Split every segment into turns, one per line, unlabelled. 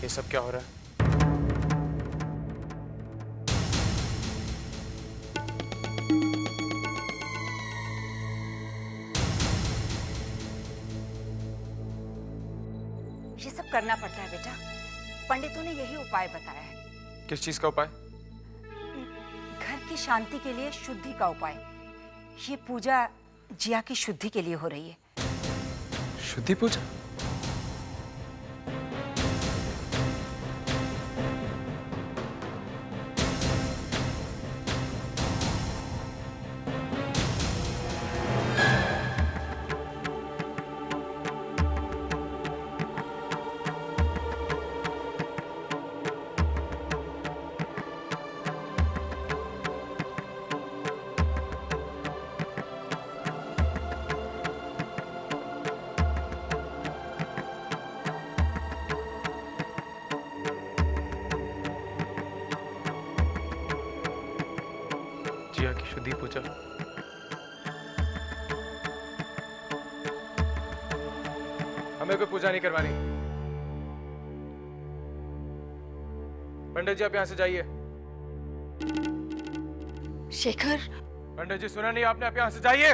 ये सब क्या हो रहा है?
ये सब करना पड़ता है बेटा। पंडितों ने यही उपाय बताया है।
किस चीज का उपाय?
घर की शांति के लिए शुद्धि का उपाय। ये पूजा जिया की शुद्धि के लिए हो रही है।
शुद्धि पूजा? जिया की शुद्धि पूजा? हमें कोई पूजा नहीं करवानी। पंडित जी आप यहां से जाइए।
शेखर।
पंडित जी सुना नहीं आपने? आप यहां से जाइए।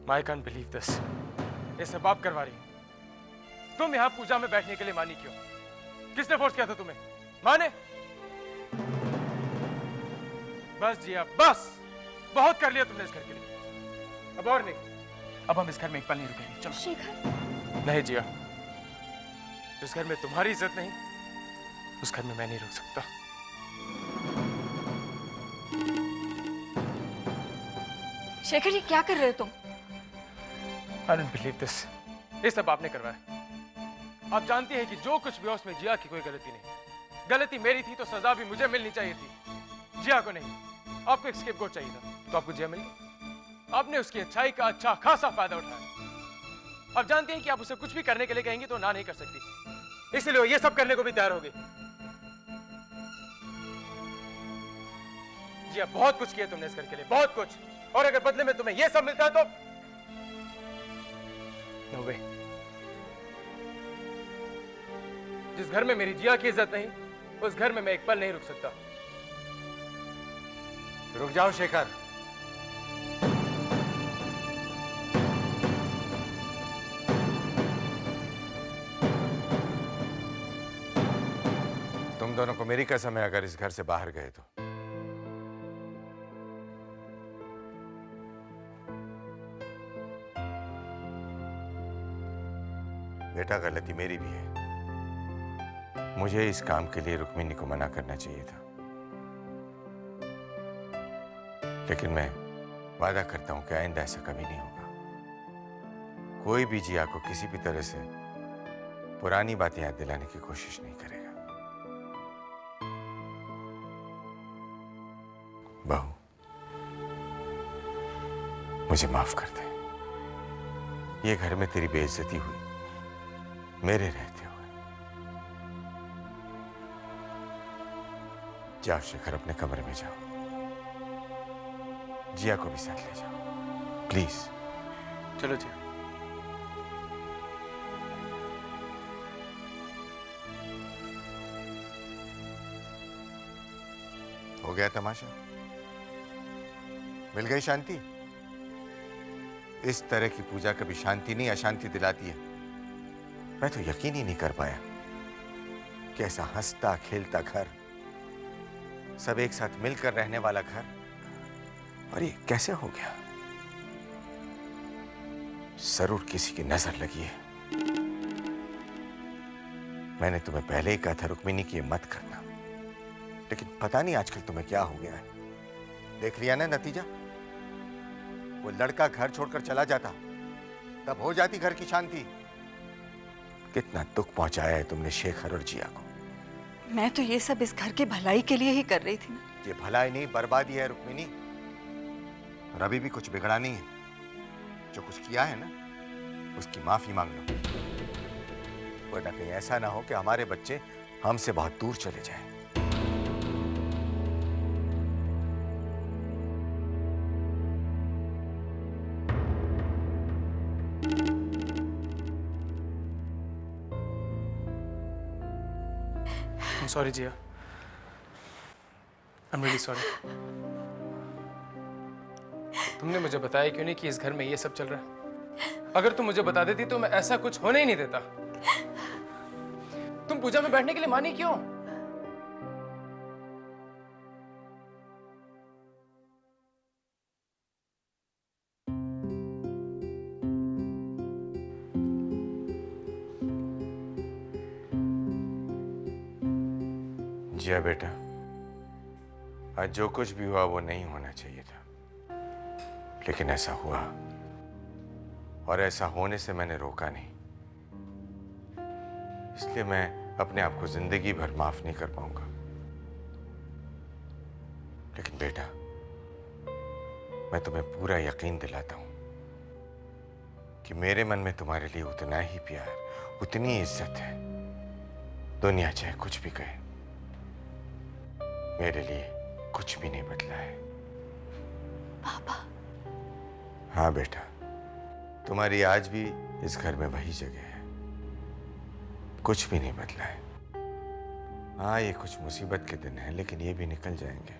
I can't believe this। ये सब आप करवा रही हैं। तुम यहां पूजा में बैठने के लिए मानी क्यों? किसने फोर्स किया था तुम्हें? माने? बस जिया बस, बहुत कर लिया तुमने इस घर के लिए। अब और नहीं। अब हम इस घर में एक पल नहीं रुकेंगे। चलो।
शेखर।
नहीं जिया, जिस घर में तुम्हारी इज्जत नहीं, उस घर में मैं नहीं रुक सकता।
शेखर ये क्या कर रहे हो तुम?
I don't believe this। ये सब आपने करवाया। आप जानती हैं कि जो कुछ भी हो उसमें जिया की कोई गलती नहीं। गलती मेरी थी तो सजा भी मुझे मिलनी चाहिए थी, जिया को नहीं। आपको एक स्केपगोट चाहिए था तो आपको जिया मिल गई। आपने उसकी अच्छाई का अच्छा खासा फायदा उठाया। आप जानती हैं कि आप उसे कुछ भी करने के लिए कहेंगी तो ना नहीं कर सकती, इसलिए वो ये सब करने को भी तैयार हो गई। जिया बहुत कुछ किया तुमने इस घर के लिए, बहुत कुछ। और अगर बदले में तुम्हें ये सब मिलता है तो नो वे। जिस घर में मेरी जिया की इज्जत नहीं, उस घर में मैं एक पल नहीं रुक सकता।
रुक जाओ शेखर। तुम दोनों को मेरी कसम है, अगर इस घर से बाहर गए तो बेटा गलती मेरी भी है। मुझे इस काम के लिए रुक्मिणी को मना करना चाहिए था, लेकिन मैं वादा करता हूं कि आइंदा ऐसा कभी नहीं होगा। कोई भी जिया को किसी भी तरह से पुरानी बातें याद दिलाने की कोशिश नहीं करेगा। बहू, मुझे माफ कर दे। ये घर में तेरी बेइज्जती हुई मेरे रहते हुए। जाओ शेखर, अपने कमरे में जाओ। जिया को भी साथ ले जाओ प्लीज।
चलो जी।
हो गया तमाशा? मिल गई शांति? इस तरह की पूजा कभी शांति नहीं अशांति दिलाती है। मैं तो यकीन ही नहीं कर पाया कि ऐसा हंसता खेलता घर, सब एक साथ मिलकर रहने वाला घर, और ये कैसे हो गया? जरूर किसी की नजर लगी है। मैंने तुम्हें पहले ही कहा था रुक्मिणी की मत करना, लेकिन पता नहीं आजकल तुम्हें क्या हो गया है। देख लिया ना नतीजा? वो लड़का घर छोड़कर चला जाता तब हो जाती घर की शांति। कितना दुख पहुंचाया है तुमने शेखर और जिया को।
मैं तो ये सब इस घर के भलाई के लिए ही कर रही थी।
ये भलाई नहीं बर्बादी है रुक्मिणी, और अभी भी कुछ बिगड़ा नहीं है। जो कुछ किया है ना उसकी माफी मांग लो, वरना कहीं ऐसा ना हो कि हमारे बच्चे हमसे बहुत दूर चले जाएं।
I'm sorry Jiya. I'm really sorry। तुमने मुझे बताया क्यों नहीं कि इस घर में ये सब चल रहा है? अगर तुम मुझे बता देती तो मैं ऐसा कुछ होने ही नहीं देता। तुम पूजा में बैठने के लिए मानी क्यों?
जिया बेटा, आज जो कुछ भी हुआ वो नहीं होना चाहिए था, लेकिन ऐसा हुआ और ऐसा होने से मैंने रोका नहीं। इसलिए मैं अपने आप को जिंदगी भर माफ नहीं कर पाऊंगा। लेकिन बेटा, मैं तुम्हें पूरा यकीन दिलाता हूं कि मेरे मन में तुम्हारे लिए उतना ही प्यार, उतनी इज्जत है। दुनिया चाहे कुछ भी कहे, मेरे लिए कुछ भी नहीं बदला है।
पापा।
हाँ बेटा, तुम्हारी आज भी इस घर में वही जगह है, कुछ भी नहीं बदला है। हाँ, ये कुछ मुसीबत के दिन हैं, लेकिन ये भी निकल जाएंगे।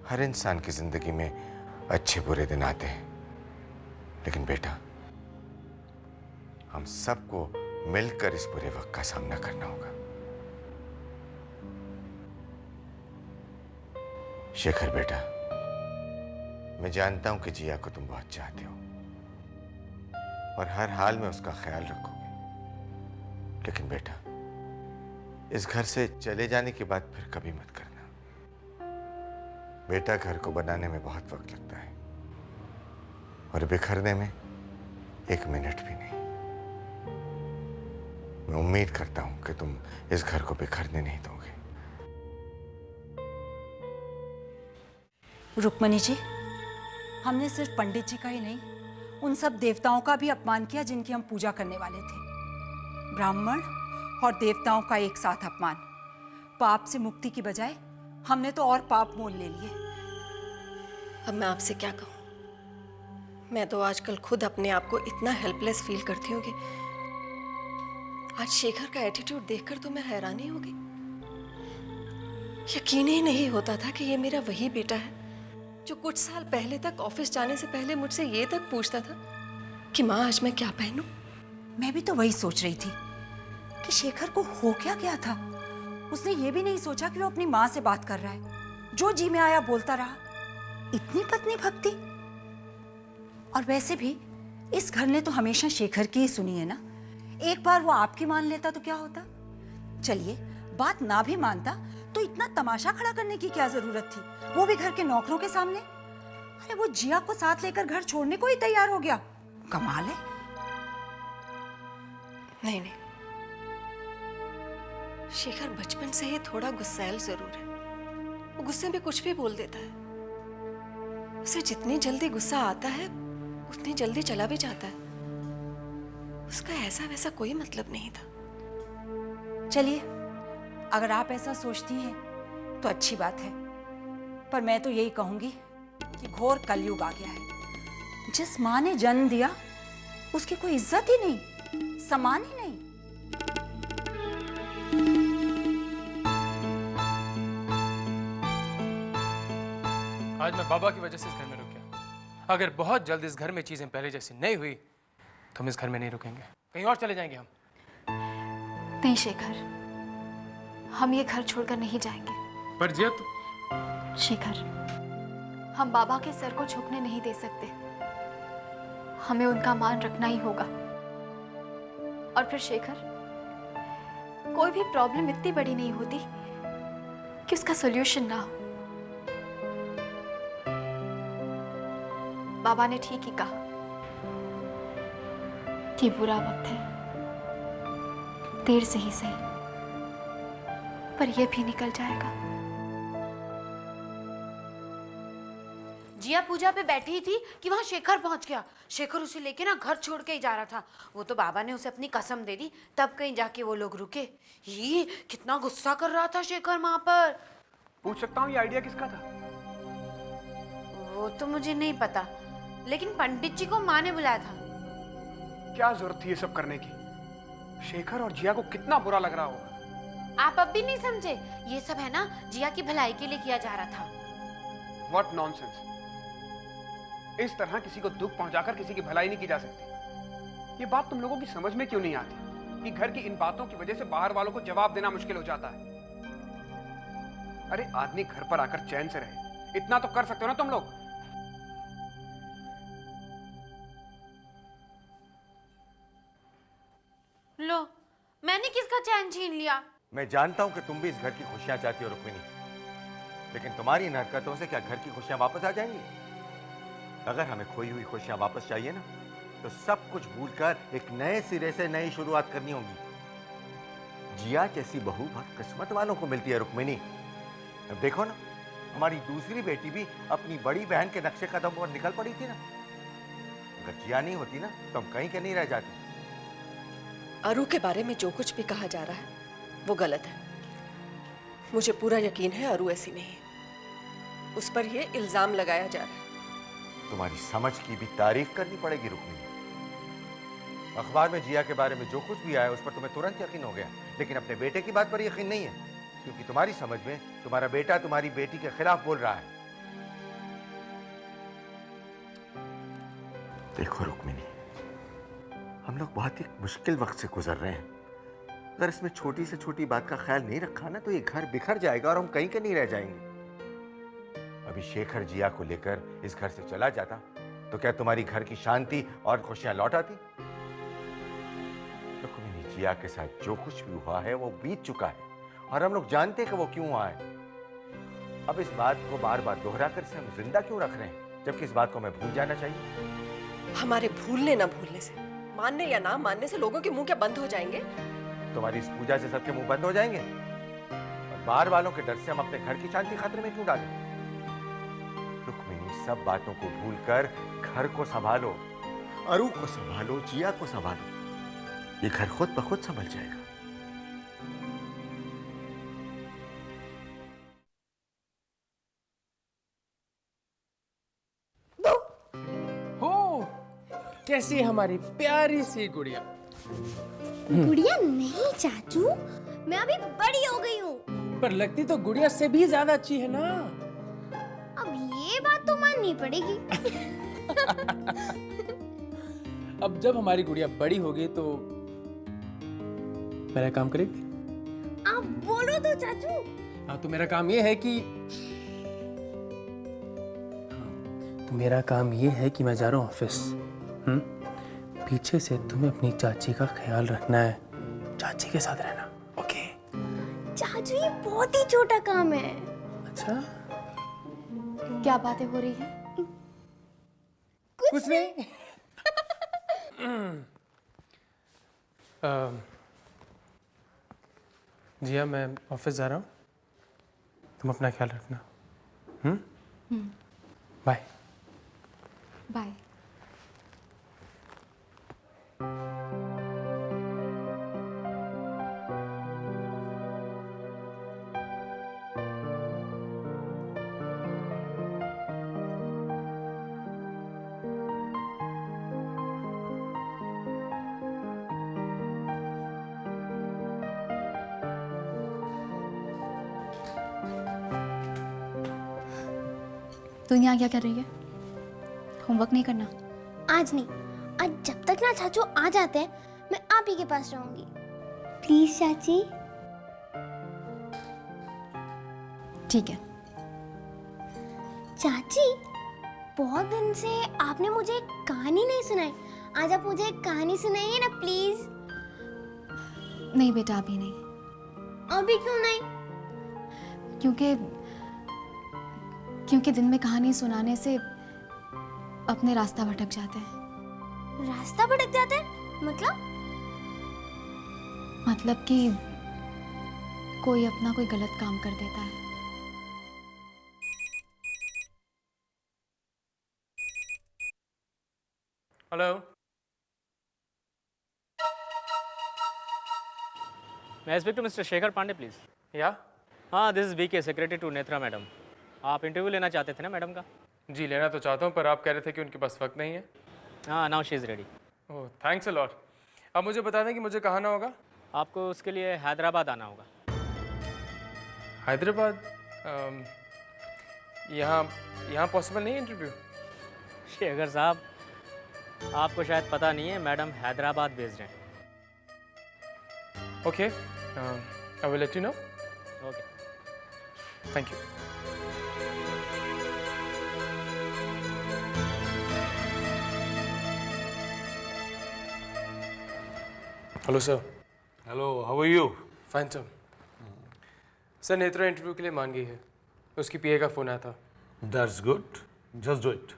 हर इंसान की जिंदगी में अच्छे बुरे दिन आते हैं, लेकिन बेटा, हम सबको मिलकर इस बुरे वक्त का सामना करना होगा। शेखर बेटा, मैं जानता हूं कि जिया को तुम बहुत चाहते हो और हर हाल में उसका ख्याल रखोगे। लेकिन बेटा, इस घर से चले जाने की बात फिर कभी मत करना। बेटा, घर को बनाने में बहुत वक्त लगता है और बिखरने में 1 मिनट भी नहीं। मैं उम्मीद करता हूं कि तुम इस घर को बिखरने नहीं दोगे।
रुक्मणी जी, हमने सिर्फ पंडित जी का ही नहीं, उन सब देवताओं का भी अपमान किया जिनकी हम पूजा करने वाले थे। ब्राह्मण और देवताओं का एक साथ अपमान। पाप से मुक्ति की बजाय हमने तो और पाप मोल ले लिए।
अब मैं आपसे क्या कहूँ? मैं तो आजकल खुद अपने आप को इतना हेल्पलेस फील करती हूँ कि आज शेखर का एटीट्यूड देखकर तो मैं हैरान ही हो गई। यकीन ही नहीं होता था कि ये मेरा वही बेटा है जो कुछ साल पहले तक ऑफिस जाने से पहले मुझसे ये तक पूछता था कि माँ आज मैं क्या पहनूं।
मैं भी तो वही सोच रही थी कि शेखर को हो क्या गया था। उसने ये भी नहीं सोचा कि वो अपनी माँ से बात कर रहा है। जो जी में आया बोलता रहा। इतनी पत्नी भक्ति। और वैसे भी इस घर ने तो हमेशा शेखर की ही सुनी है ना। एक बार वो आपकी मान लेता तो क्या होता। चलिए, बात ना भी मानता तो इतना तमाशा खड़ा करने की क्या जरूरत थी, वो भी घर के नौकरों के सामने। अरे वो जिया को साथ लेकर घर छोड़ने को ही तैयार हो गया। कमाल है।
नहीं, शेखर बचपन से ही थोड़ा गुस्सैल जरूर है। वो गुस्से में कुछ भी बोल देता है। उसे जितनी जल्दी गुस्सा आता है उतनी जल्दी चला भी जाता है। उसका ऐसा वैसा कोई मतलब नहीं था।
चलिए, अगर आप ऐसा सोचती हैं तो अच्छी बात है, पर मैं तो यही कहूंगी कि घोर कलयुग आ गया है। जिस माँ ने जन्म दिया उसकी कोई इज्जत ही नहीं, सम्मान ही नहीं।
आज मैं बाबा की वजह से इस घर में रुक गया। अगर बहुत जल्द इस घर में चीजें पहले जैसी नहीं हुई तो हम इस घर में नहीं रुकेंगे, कहीं और चले जाएंगे हम।
नहीं शेखर, हम ये घर छोड़कर नहीं जाएंगे।
पर जिया तो...
शेखर, हम बाबा के सर को झुकने नहीं दे सकते। हमें उनका मान रखना ही होगा। और फिर शेखर, कोई भी प्रॉब्लम इतनी बड़ी नहीं होती कि उसका सॉल्यूशन ना हो। बाबा ने ठीक ही कहा कि बुरा वक्त है, देर से ही सही, पर यह भी निकल जाएगा।
जिया पूजा पे बैठी थी कि वहां शेखर पहुंच गया। शेखर उसे लेके ना घर छोड़ के ही जा रहा था। वो तो बाबा ने उसे अपनी कसम दे दी, तब कहीं जाके वो लोग रुके। ये कितना गुस्सा कर रहा था शेखर माँ पर।
पूछ सकता हूँ ये आइडिया किसका था?
वो तो मुझे नहीं पता, लेकिन पंडित जी को माँ ने बुलाया था।
क्या जरूरत थी ये सब करने की? शेखर और जिया को कितना बुरा लग रहा होगा।
आप अब भी नहीं समझे? ये सब है ना जिया की भलाई के लिए किया जा रहा था।
What nonsense. इस तरह किसी को दुख पहुंचाकर किसी की भलाई नहीं की जा सकती। ये बात तुम लोगों की समझ में क्यों नहीं आती कि घर की इन बातों की वजह से बाहर वालों को जवाब देना मुश्किल हो जाता है। अरे आदमी घर पर आकर चैन से रहे, इतना तो कर सकते हो ना तुम लोग।
लो, मैंने किसका चैन छीन लिया?
मैं जानता हूं कि तुम भी इस घर की खुशियां चाहती हो रुक्मिनी, लेकिन तुम्हारी इन हरकतों से क्या घर की खुशियां वापस आ जाएंगी? अगर हमें खोई हुई खुशियां वापस चाहिए ना, तो सब कुछ भूलकर एक नए सिरे से नई शुरुआत करनी होगी। जिया जैसी बहू बहुत किस्मत वालों को मिलती है रुक्मिनी। अब देखो ना, हमारी दूसरी बेटी भी अपनी बड़ी बहन के नक्शे कदम पर निकल पड़ी थी ना। अगर जिया नहीं होती ना, तो हम कहीं के नहीं रह जाते।
अरु के बारे में जो कुछ भी कहा जा रहा है वो गलत है। मुझे पूरा यकीन है अरु ऐसी नहीं है। उस पर ये इल्जाम लगाया जा रहा है।
तुम्हारी समझ की भी तारीफ करनी पड़ेगी रुक्मिनी। अखबार में जिया के बारे में जो कुछ भी आया उस पर तुम्हें तुरंत यकीन हो गया, लेकिन अपने बेटे की बात पर यकीन नहीं है, क्योंकि तुम्हारी समझ में तुम्हारा बेटा तुम्हारी बेटी के खिलाफ बोल रहा है। देखो रुक्मिनी, हम लोग बहुत ही मुश्किल वक्त से गुजर रहे हैं। अगर इसमें छोटी से छोटी बात का ख्याल नहीं रखा ना, तो ये घर बिखर जाएगा और हम कहीं के नहीं रह जाएंगे। अभी शेखर जिया को लेकर इस घर से चला जाता तो क्या तुम्हारी घर की शांति और खुशियां लौट आती? रुक्मिनी, जिया के साथ जो कुछ भी हुआ है वो बीत चुका है, और हम लोग जानते हैं कि वो क्यों हुआ है। अब इस बात को बार बार दोहरा कर से हम जिंदा क्यों रख रहे हैं, जबकि इस बात को हमें भूल जाना चाहिए।
हमारे भूलने ना भूलने से, मानने या ना मानने से लोगों के मुंह क्या बंद हो जाएंगे?
तुम्हारी इस पूजा से सबके मुंह बंद हो जाएंगे, और बाहर वालों के डर से हम अपने घर की शांति खतरे में क्यों डालें? रुक्मिनी, सब बातों को भूलकर घर को संभालो, अरु को संभालो, जिया को संभालो। ये घर खुद ब खुद संभल जाएगा।
हो, कैसी है हमारी प्यारी सी गुड़िया?
गुड़िया नहीं चाचू, मैं अभी बड़ी हो गई हूँ।
पर लगती तो गुड़िया से भी ज्यादा अच्छी है ना।
अब ये बात तो माननी पड़ेगी।
अब जब हमारी गुड़िया बड़ी होगी तो मेरा काम करेगी।
आप बोलो तो चाचू।
हाँ, तो मेरा काम ये है कि मैं जा रहा हूँ ऑफिस। पीछे से तुम्हें अपनी चाची का ख्याल रखना है, चाची के साथ रहना, ओके?
चाचू ये बहुत ही छोटा काम है।
अच्छा,
क्या बातें हो रही हैं?
कुछ नहीं। जिया, मैं ऑफिस जा रहा हूँ, तुम अपना ख्याल रखना। बाय।
बाय। तू यहाँ क्या कर रही है? होमवर्क नहीं करना?
आज नहीं, आज जब तक ना चाचू आ जाते हैं मैं आप ही के पास रहूंगी। प्लीज चाची।
ठीक है।
चाची, बहुत दिन से आपने मुझे एक कहानी नहीं सुनाई। आज आप मुझे एक कहानी सुनाइए ना प्लीज।
नहीं बेटा, अभी नहीं।
अभी क्यों नहीं?
क्योंकि दिन में कहानी सुनाने से अपने रास्ता भटक जाते हैं।
रास्ता भटक जाते हैं?
मतलब कि कोई अपना कोई गलत काम कर देता है।
Hello,
May I speak to Mr. Shekhar Pandey please?
या?
हाँ, this is BK, secretary to Netra madam. आप इंटरव्यू लेना चाहते थे ना मैडम का?
जी, लेना तो चाहता हूँ, पर आप कह रहे थे कि उनके पास वक्त नहीं है।
हाँ, now she is ready.
Oh, thanks a lot. अब मुझे बता दें कि मुझे कहाँ आना होगा?
आपको उसके लिए हैदराबाद आना होगा।
हैदराबाद यहाँ यहाँ पॉसिबल नहीं है इंटरव्यू?
शेखर साहब, आपको शायद पता नहीं है, मैडम हैदराबाद बेस्ड हैं।
Okay, I will let you know.
Okay.
Thank you. Hello sir.
Hello, how are you?
Fine sir. Sir Netra interview के लिए मान गई है, उसकी पीए का फ़ोन आया था।
That's good, just do it.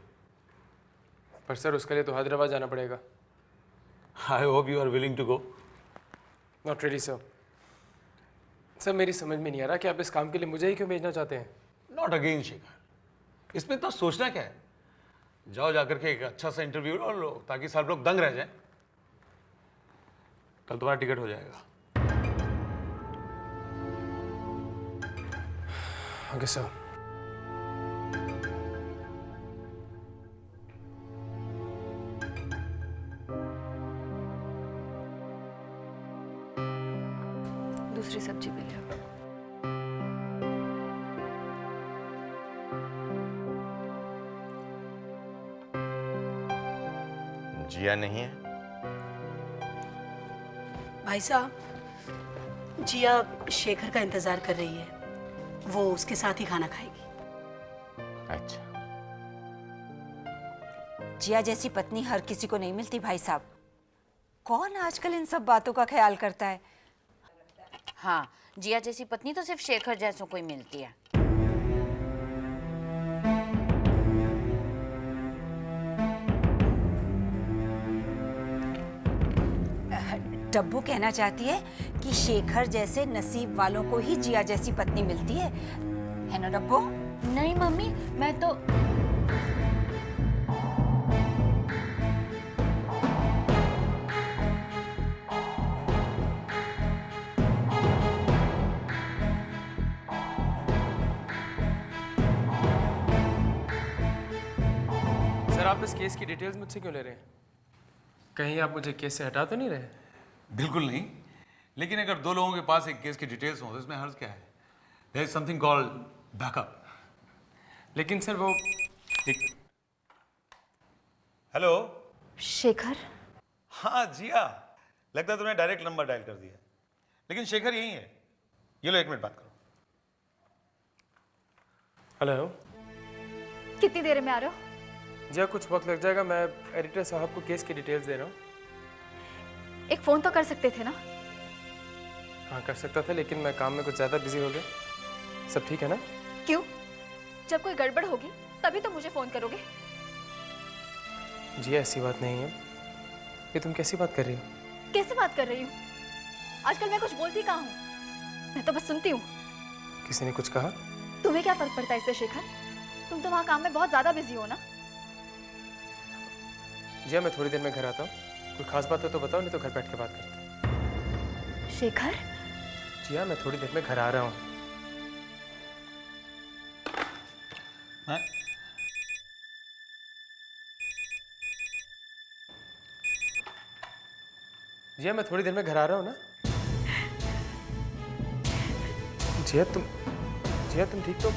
पर सर उसके लिए तो हैदराबाद जाना पड़ेगा।
I hope you are willing to go.
Not ready sir. Sir मेरी समझ में नहीं आ रहा कि आप इस काम के लिए मुझे ही क्यों भेजना चाहते हैं?
नॉट अगेन शेखर, इसमें इतना सोचना क्या है? जाओ जाकर के एक अच्छा सा इंटरव्यू और लो, ताकि सब लोग दंग रह जाएं। कल तुम्हारा टिकट हो जाएगा।
Okay sir.
दूसरी सब्जी भी ले आओ।
जिया नहीं है?
भाई साहब, जिया शेखर का इंतजार कर रही है, वो उसके साथ ही खाना खाएगी।
अच्छा।
जिया जैसी पत्नी हर किसी को नहीं मिलती भाई साहब। कौन आजकल इन सब बातों का ख्याल करता है?
हाँ, जिया जैसी पत्नी तो सिर्फ शेखर जैसों को ही मिलती है।
डब्बू कहना चाहती है कि शेखर जैसे नसीब वालों को ही जिया जैसी पत्नी मिलती है ना डब्बू?
नहीं मम्मी, मैं तो
सर आप इस केस की डिटेल्स मुझसे क्यों ले रहे हैं? कहीं आप मुझे केस से हटा तो नहीं रहे?
बिल्कुल नहीं, लेकिन अगर दो लोगों के पास एक केस की डिटेल्स हो तो इसमें हर्ज क्या है? There is something called backup.
लेकिन सर वो
हेलो।
शेखर,
हाँ जिया, लगता है तुमने डायरेक्ट नंबर डायल कर दिया, लेकिन शेखर यही है। ये लो, 1 मिनट बात करो।
हेलो।
कितनी देर में आ रहे हो?
जी कुछ वक्त लग जाएगा, मैं एडिटर साहब को केस की डिटेल्स दे रहा हूँ।
एक फोन तो कर सकते थे ना?
हाँ कर सकता था, लेकिन मैं काम में कुछ ज़्यादा बिजी हो गया। सब ठीक है ना?
क्यों? जब कोई गड़बड़ होगी तभी तो मुझे फोन करोगे।
जी ऐसी बात नहीं है। ये तुम कैसी बात कर रही हो?
कैसे बात कर रही हूँ? आजकल मैं कुछ बोलती कहाँ हूँ, मैं तो बस सुनती हूँ।
किसी ने कुछ कहा?
तुम्हें क्या फर्क पड़ता है इससे शेखर? तुम तो वहाँ काम में बहुत ज्यादा बिजी हो ना।
जी मैं थोड़ी देर में घर आता हूँ, कोई खास बात हो तो बताओ, नहीं तो घर बैठ के बात करते हैं।
शेखर?
जी मैं थोड़ी देर में घर आ रहा हूँ।
हाँ?
जी मैं थोड़ी देर में घर आ रहा हूँ ना। जिया तुम ठीक तो?